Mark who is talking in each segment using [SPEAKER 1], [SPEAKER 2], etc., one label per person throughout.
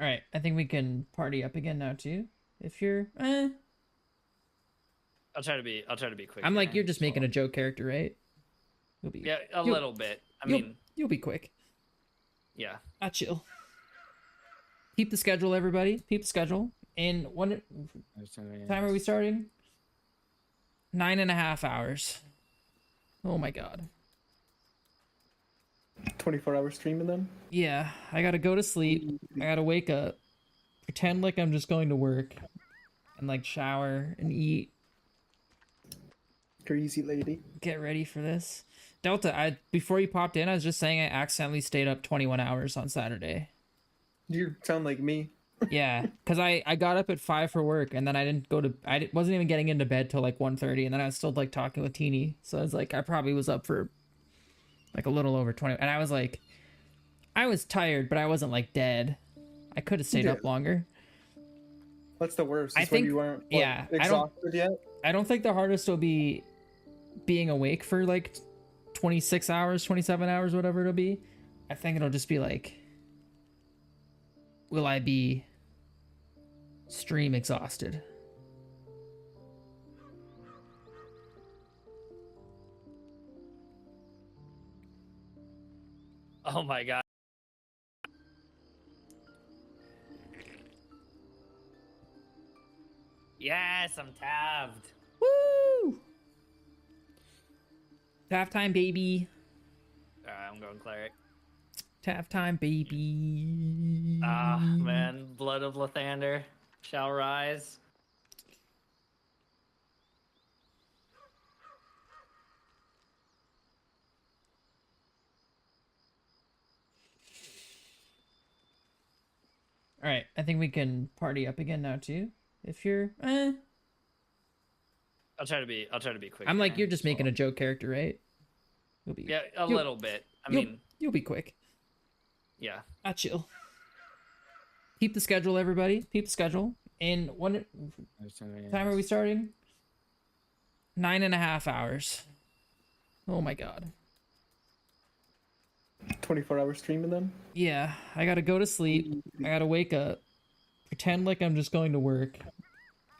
[SPEAKER 1] All right, I think we can party up again now too. If you're,
[SPEAKER 2] I'll try to be quick
[SPEAKER 1] I'm
[SPEAKER 2] here
[SPEAKER 1] like you're just
[SPEAKER 2] as
[SPEAKER 1] making
[SPEAKER 2] well.
[SPEAKER 1] a joke character, right? You'll be,
[SPEAKER 2] Yeah, a
[SPEAKER 1] you'll,
[SPEAKER 2] little bit. I
[SPEAKER 1] you'll,
[SPEAKER 2] mean,
[SPEAKER 1] you'll be quick.
[SPEAKER 2] yeah.
[SPEAKER 1] I chill. Keep the schedule, everybody. Keep the schedule. And what time are we starting? 9.5 hours. Oh my god.
[SPEAKER 3] 24-hour streaming then?
[SPEAKER 1] Yeah, I gotta go to sleep. I gotta wake up, pretend like I'm just going to work, and like shower and eat.
[SPEAKER 3] Crazy lady.
[SPEAKER 1] Get ready for this. Delta, I before you popped in, I was just saying I accidentally stayed up 21 hours on Saturday.
[SPEAKER 3] You sound like me.
[SPEAKER 1] Yeah, because I got up at 5 for work, and then I didn't go to wasn't even getting into bed till like 1:30, and then I was still like talking with Teeny, so I was like I probably was up for like a little over 20, and I was like I was tired, but I wasn't like dead. I could have stayed up longer.
[SPEAKER 3] What's the worst?
[SPEAKER 1] I
[SPEAKER 3] Is when
[SPEAKER 1] think
[SPEAKER 3] you weren't
[SPEAKER 1] yeah,
[SPEAKER 3] exhausted yet?
[SPEAKER 1] I don't think the hardest will be being awake for like 26 hours, 27 hours, whatever it'll be. I think it'll just be like, will I be stream exhausted?
[SPEAKER 2] Oh my god. Yes, I'm tabbed.
[SPEAKER 1] Woo! Taft time, baby.
[SPEAKER 2] Alright, I'm going cleric.
[SPEAKER 1] Taft time, baby.
[SPEAKER 2] Ah, man. Blood of Lathander shall rise.
[SPEAKER 1] All right, I think we can party up again now too. If you're,
[SPEAKER 2] I'll try to be quick
[SPEAKER 1] I'm like
[SPEAKER 2] here
[SPEAKER 1] you're just
[SPEAKER 2] as
[SPEAKER 1] making
[SPEAKER 2] well.
[SPEAKER 1] a joke character, right? You'll be,
[SPEAKER 2] Yeah, a
[SPEAKER 1] you'll-
[SPEAKER 2] little bit. I
[SPEAKER 1] you'll-
[SPEAKER 2] mean,
[SPEAKER 1] you'll be quick.
[SPEAKER 2] yeah.
[SPEAKER 1] I chill. Keep the schedule, everybody. Keep the schedule. And what time are we starting? 9.5 hours. Oh my god.
[SPEAKER 3] 24-hour streaming then?
[SPEAKER 1] Yeah, I gotta go to sleep. I gotta wake up, pretend like I'm just going to work,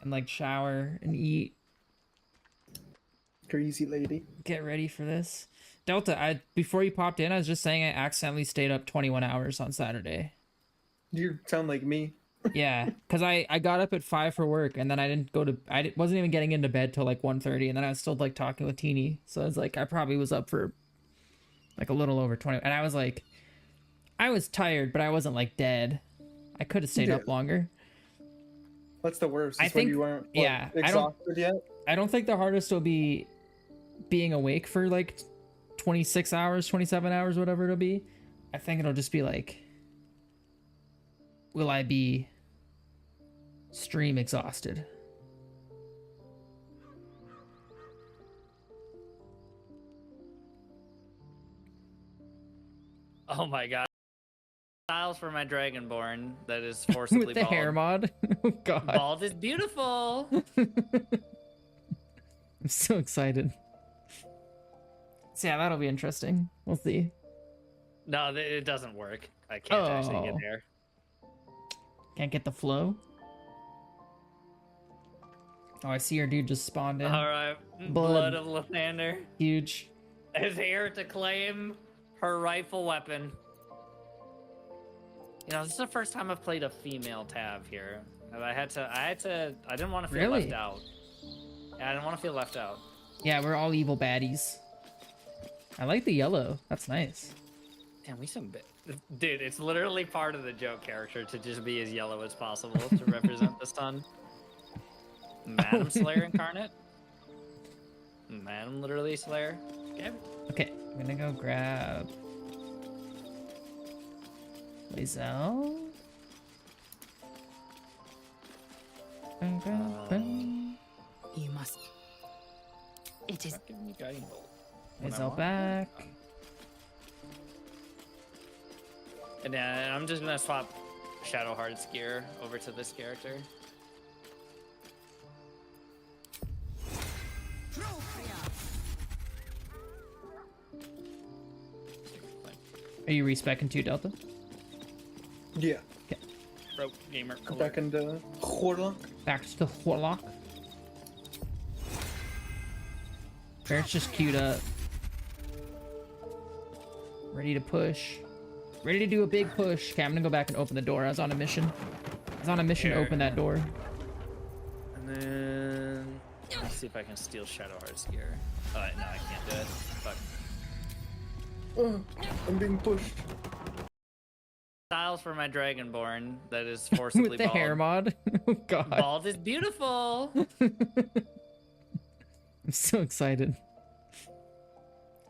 [SPEAKER 1] and like shower and eat.
[SPEAKER 3] Crazy lady.
[SPEAKER 1] Get ready for this. Delta, I before you popped in, I was just saying I accidentally stayed up 21 hours on Saturday.
[SPEAKER 3] You sound like me.
[SPEAKER 1] Yeah, because I got up at 5 for work, and then I didn't go to wasn't even getting into bed till like 1:30, and then I was still like talking with Teeny, so I was like I probably was up for like a little over 20, and I was like I was tired, but I wasn't like dead. I could have stayed up longer.
[SPEAKER 3] What's the worst?
[SPEAKER 1] I
[SPEAKER 3] Is when
[SPEAKER 1] think
[SPEAKER 3] you weren't
[SPEAKER 1] I
[SPEAKER 3] exhausted yet?
[SPEAKER 1] don't think the hardest will be being awake for like 26 hours, 27 hours, whatever it'll be. I think it'll just be like, will I be stream exhausted?
[SPEAKER 2] Oh my god. Styles for my Dragonborn that is forcibly
[SPEAKER 1] With the
[SPEAKER 2] bald.
[SPEAKER 1] hair mod? Oh god.
[SPEAKER 2] Bald is beautiful.
[SPEAKER 1] I'm so excited. So yeah, that'll be interesting. We'll see.
[SPEAKER 2] No, it doesn't work. I can't actually get
[SPEAKER 1] Oh.
[SPEAKER 2] there.
[SPEAKER 1] Can't get the flow. Oh, I see your dude just spawned in.
[SPEAKER 2] Alright. Blood of Lathander
[SPEAKER 1] Huge.
[SPEAKER 2] is here to claim her rightful weapon. You know, this is the first time I've played a female tab here. And I didn't want to feel
[SPEAKER 1] Really?
[SPEAKER 2] left out. Yeah, I didn't want to feel left out.
[SPEAKER 1] Yeah, we're all evil baddies. I like the yellow. That's nice.
[SPEAKER 2] Damn, dude, it's literally part of the joke character to just be as yellow as possible to represent the sun. Madam Slayer incarnate? Madam literally Slayer? Okay.
[SPEAKER 1] Okay, I'm gonna go grab Lae'zel.
[SPEAKER 4] You must. It is.
[SPEAKER 2] Give me guiding bolt. when I
[SPEAKER 1] Lae'zel
[SPEAKER 2] want.
[SPEAKER 1] back.
[SPEAKER 2] And then I'm just gonna swap Shadowheart's gear over to this character.
[SPEAKER 1] Are you respecing 2 Delta?
[SPEAKER 3] Yeah.
[SPEAKER 1] Okay.
[SPEAKER 2] Pro gamer.
[SPEAKER 3] Back into Horlock.
[SPEAKER 1] Back to the Warlock. Barrett's just queued up. Ready to push. Ready to do a big push. Okay, I'm gonna go back and open the door. I was on a mission. I was on a mission to
[SPEAKER 2] Here.
[SPEAKER 1] open that door.
[SPEAKER 2] And then let's see if I can steal Shadowheart's gear. No, I can't do it. Fuck.
[SPEAKER 3] I'm being pushed.
[SPEAKER 2] Styles for my Dragonborn that is forcibly
[SPEAKER 1] With the
[SPEAKER 2] bald.
[SPEAKER 1] hair mod. Oh god.
[SPEAKER 2] Bald is beautiful.
[SPEAKER 1] I'm so excited.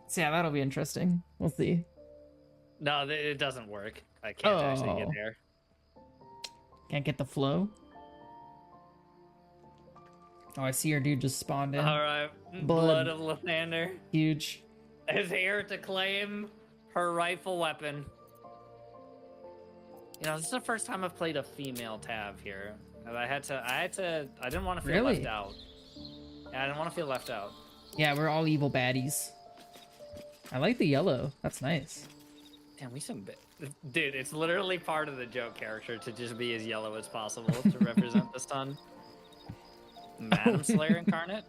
[SPEAKER 1] So yeah, that'll be interesting. We'll see.
[SPEAKER 2] No, it doesn't work. I can't actually get
[SPEAKER 1] Oh.
[SPEAKER 2] there.
[SPEAKER 1] Can't get the flow. Oh, I see your dude just spawned in.
[SPEAKER 2] All right, blood of Lathander
[SPEAKER 1] Huge.
[SPEAKER 2] is here to claim her rightful weapon. You know, this is the first time I've played a female Tav here. And I didn't want to feel
[SPEAKER 1] Really?
[SPEAKER 2] left out. Yeah, I didn't want to feel left out.
[SPEAKER 1] Yeah, we're all evil baddies. I like the yellow. That's nice.
[SPEAKER 2] Damn, dude, it's literally part of the joke character to just be as yellow as possible to represent the sun. Madam Slayer incarnate.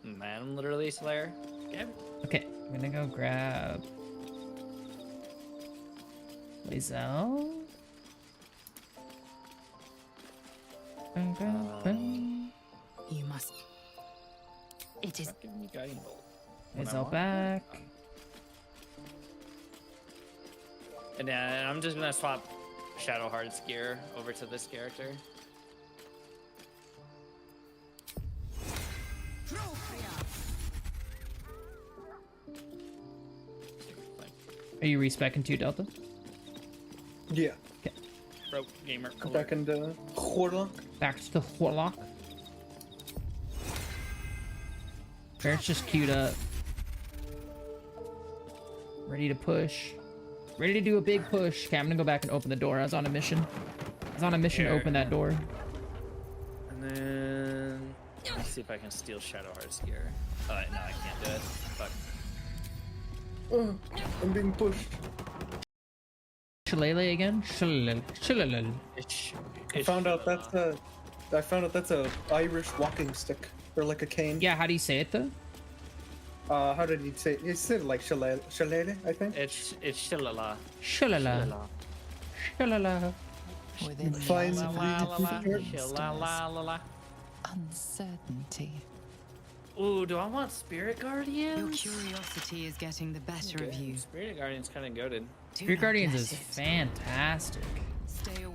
[SPEAKER 2] Madam literally Slayer. Okay.
[SPEAKER 1] Okay, I'm gonna go grab Lae'zel.
[SPEAKER 4] You must. It is.
[SPEAKER 2] Stop giving me guiding bolt. When I
[SPEAKER 1] Lae'zel
[SPEAKER 2] want.
[SPEAKER 1] back.
[SPEAKER 2] And then I'm just gonna swap Shadowheart's gear over to this character.
[SPEAKER 1] Are you respecing 2 Delta?
[SPEAKER 3] Yeah.
[SPEAKER 2] Pro gamer.
[SPEAKER 3] Back into Horlock.
[SPEAKER 1] Back to the Warlock. Barrett's just queued up. Ready to push. Ready to do a big push. Okay, I'm gonna go back and open the door. I was on a mission. I was on a mission to
[SPEAKER 2] Here.
[SPEAKER 1] open that door.
[SPEAKER 2] And then let's see if I can steal Shadowheart's gear. No, I can't do it. Fuck.
[SPEAKER 3] I'm being pushed.
[SPEAKER 1] Shillelagh again? Shillelagh.
[SPEAKER 3] I found out that's a Irish walking stick or like a cane.
[SPEAKER 1] Yeah, how do you say it though?
[SPEAKER 3] How did he say it? He said like shillelagh, I think.
[SPEAKER 2] It's Shillelagh.
[SPEAKER 1] Shillelagh. Shillelagh.
[SPEAKER 4] Within the
[SPEAKER 3] Fine.
[SPEAKER 4] hours of
[SPEAKER 2] Shillelagh.
[SPEAKER 4] uncertainty.
[SPEAKER 2] Ooh, do I want Spirit
[SPEAKER 4] Your
[SPEAKER 2] Guardians?
[SPEAKER 4] curiosity is getting the better of you.
[SPEAKER 2] Spirit Guardians kind of goaded.
[SPEAKER 4] Do
[SPEAKER 1] Spirit
[SPEAKER 4] not
[SPEAKER 1] Guardians
[SPEAKER 4] let
[SPEAKER 1] is
[SPEAKER 4] it
[SPEAKER 1] fantastic.
[SPEAKER 4] Stay away.